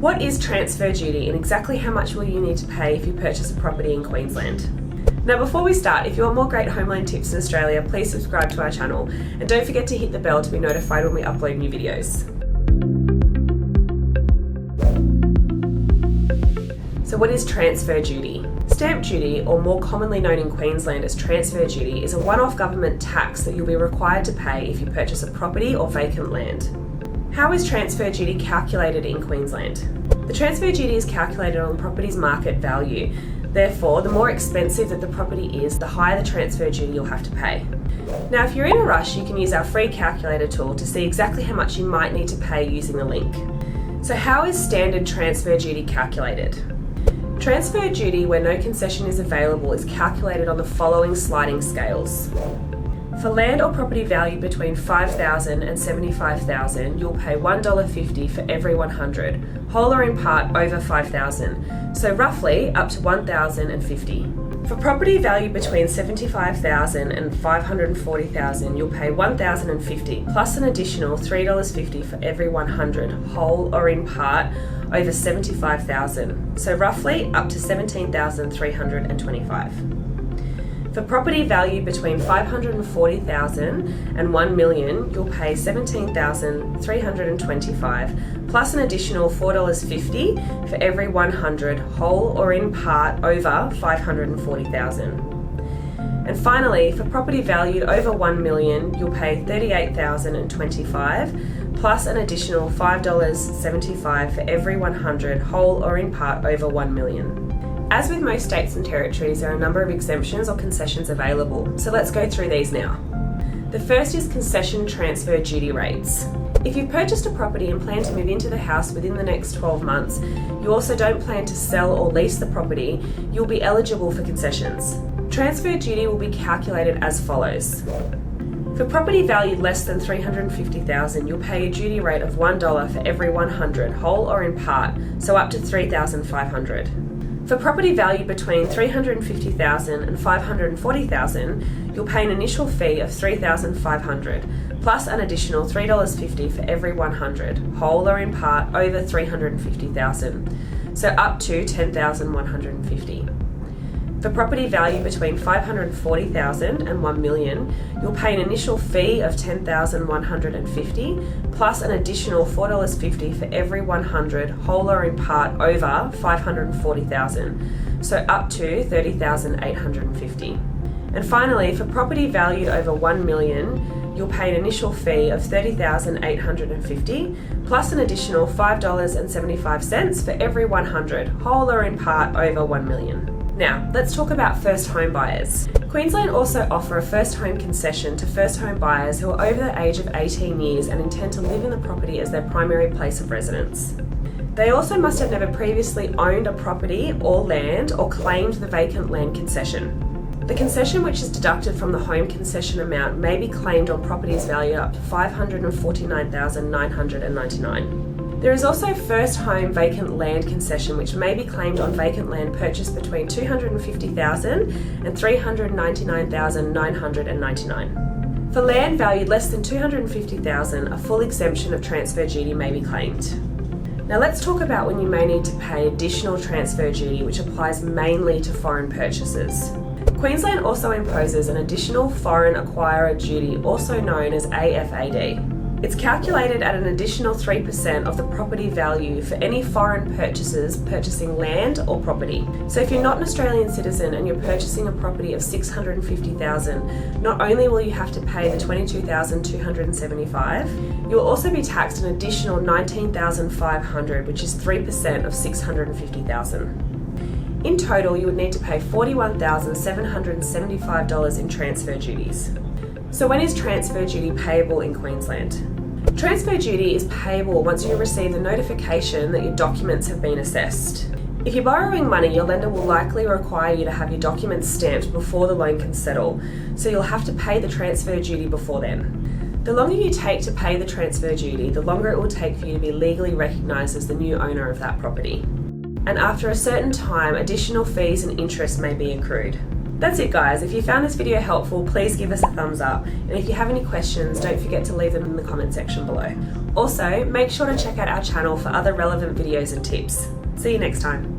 What is transfer duty and exactly how much will you need to pay if you purchase a property in Queensland? Now before we start, if you want more great home loan tips in Australia, please subscribe to our channel and don't forget to hit the bell to be notified when we upload new videos. So what is transfer duty? Stamp duty, or more commonly known in Queensland as transfer duty, is a one-off government tax that you'll be required to pay if you purchase a property or vacant land. How is transfer duty calculated in Queensland? The transfer duty is calculated on the property's market value. Therefore, the more expensive that the property is, the higher the transfer duty you'll have to pay. Now, if you're in a rush, you can use our free calculator tool to see exactly how much you might need to pay using the link. So how is standard transfer duty calculated? Transfer duty, where no concession is available, is calculated on the following sliding scales. For land or property valued between $5,000 and $75,000, you'll pay $1.50 for every 100, whole or in part over $5,000, so roughly up to $1,050. For property valued between $75,000 and $540,000, you'll pay $1,050 plus an additional $3.50 for every 100, whole or in part over $75,000, so roughly up to $17,325. For property valued between $540,000 and $1 million, you'll pay $17,325 plus an additional $4.50 for every 100, whole or in part over $540,000. And finally, for property valued over $1 million, you'll pay $38,025 plus an additional $5.75 for every 100, whole or in part over $1 million. As with most states and territories, there are a number of exemptions or concessions available, so let's go through these now. The first is concession transfer duty rates. If you've purchased a property and plan to move into the house within the next 12 months, you also don't plan to sell or lease the property, you'll be eligible for concessions. Transfer duty will be calculated as follows. For property valued less than $350,000, you'll pay a duty rate of $1 for every 100, whole or in part, so up to $3,500. For property valued between $350,000 and $540,000, you'll pay an initial fee of $3,500 plus an additional $3.50 for every 100, whole or in part over $350,000, so up to $10,150. For property valued between $540,000 and $1 million, you'll pay an initial fee of $10,150 plus an additional $4.50 for every 100, whole or in part over $540,000, so up to $30,850. And finally, for property valued over $1 million, you'll pay an initial fee of $30,850 plus an additional $5.75 for every 100, whole or in part over $1 million. Now, let's talk about first home buyers. Queensland also offer a first home concession to first home buyers who are over the age of 18 years and intend to live in the property as their primary place of residence. They also must have never previously owned a property or land or claimed the vacant land concession. The concession, which is deducted from the home concession amount, may be claimed on properties valued up to $549,999. There is also first home vacant land concession, which may be claimed on vacant land purchased between $250,000 and $399,999. For land valued less than $250,000, a full exemption of transfer duty may be claimed. Now let's talk about when you may need to pay additional transfer duty, which applies mainly to foreign purchases. Queensland also imposes an additional foreign acquirer duty, also known as AFAD. It's calculated at an additional 3% of the property value for any foreign purchasers purchasing land or property. So if you're not an Australian citizen and you're purchasing a property of $650,000, not only will you have to pay the $22,275, you'll also be taxed an additional $19,500, which is 3% of $650,000. In total, you would need to pay $41,775 in transfer duties. So when is transfer duty payable in Queensland? Transfer duty is payable once you receive the notification that your documents have been assessed. If you're borrowing money, your lender will likely require you to have your documents stamped before the loan can settle, so you'll have to pay the transfer duty before then. The longer you take to pay the transfer duty, the longer it will take for you to be legally recognised as the new owner of that property. And after a certain time, additional fees and interest may be accrued. That's it guys, if you found this video helpful, please give us a thumbs up, and if you have any questions, don't forget to leave them in the comment section below. Also, make sure to check out our channel for other relevant videos and tips. See you next time.